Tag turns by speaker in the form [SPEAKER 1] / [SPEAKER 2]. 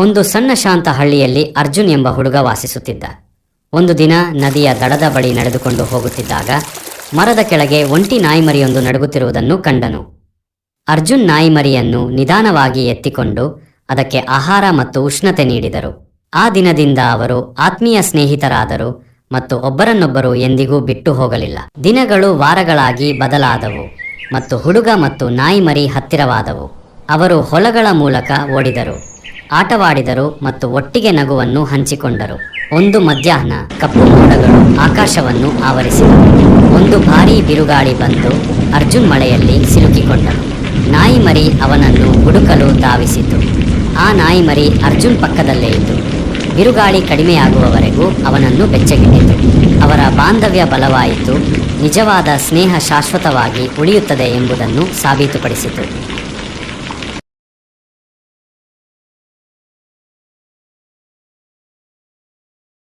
[SPEAKER 1] ಒಂದು ಸಣ್ಣ ಶಾಂತ ಹಳ್ಳಿಯಲ್ಲಿ ಅರ್ಜುನ್ ಎಂಬ ಹುಡುಗ ವಾಸಿಸುತ್ತಿದ್ದ. ಒಂದು ದಿನ ನದಿಯ ದಡದ ಬಳಿ ನಡೆದುಕೊಂಡು ಹೋಗುತ್ತಿದ್ದಾಗ ಮರದ ಕೆಳಗೆ ಒಂಟಿ ನಾಯಿಮರಿಯೊಂದು ನಡುಗುತ್ತಿರುವುದನ್ನು ಕಂಡನು. ಅರ್ಜುನ್ ನಾಯಿಮರಿಯನ್ನು ನಿಧಾನವಾಗಿ ಎತ್ತಿಕೊಂಡು ಅದಕ್ಕೆ ಆಹಾರ ಮತ್ತು ಉಷ್ಣತೆ ನೀಡಿದರು. ಆ ದಿನದಿಂದ ಅವರು ಆತ್ಮೀಯ ಸ್ನೇಹಿತರಾದರು ಮತ್ತು ಒಬ್ಬರನ್ನೊಬ್ಬರು ಎಂದಿಗೂ ಬಿಟ್ಟು ಹೋಗಲಿಲ್ಲ. ದಿನಗಳು ವಾರಗಳಾಗಿ ಬದಲಾದವು ಮತ್ತು ಹುಡುಗ ಮತ್ತು ನಾಯಿಮರಿ ಹತ್ತಿರವಾದವು. ಅವರು ಹೊಲಗಳ ಮೂಲಕ ಓಡಿದರು, ಆಟವಾಡಿದರು ಮತ್ತು ಒಟ್ಟಿಗೆ ನಗುವನ್ನು ಹಂಚಿಕೊಂಡರು. ಒಂದು ಮಧ್ಯಾಹ್ನ ಕಪ್ಪು ಮೋಡಗಳು ಆಕಾಶವನ್ನು ಆವರಿಸಿದವು. ಒಂದು ಭಾರೀ ಬಿರುಗಾಳಿ ಬಂದು ಅರ್ಜುನ್ ಮಳೆಯಲ್ಲಿ ಸಿಲುಕಿಕೊಂಡನು. ನಾಯಿಮರಿ ಅವನನ್ನು ಹುಡುಕಲು ಧಾವಿಸಿತು. ಆ ನಾಯಿಮರಿ ಅರ್ಜುನ್ ಪಕ್ಕದಲ್ಲೇ ಇತ್ತು. ಬಿರುಗಾಳಿ ಕಡಿಮೆಯಾಗುವವರೆಗೂ ಅವನನ್ನು ಬೆಚ್ಚಗಿಟ್ಟಿತು. ಅವರ ಬಾಂಧವ್ಯ ಬಲವಾಯಿತು, ನಿಜವಾದ ಸ್ನೇಹ ಶಾಶ್ವತವಾಗಿ ಉಳಿಯುತ್ತದೆ ಎಂಬುದನ್ನು ಸಾಬೀತುಪಡಿಸಿತು.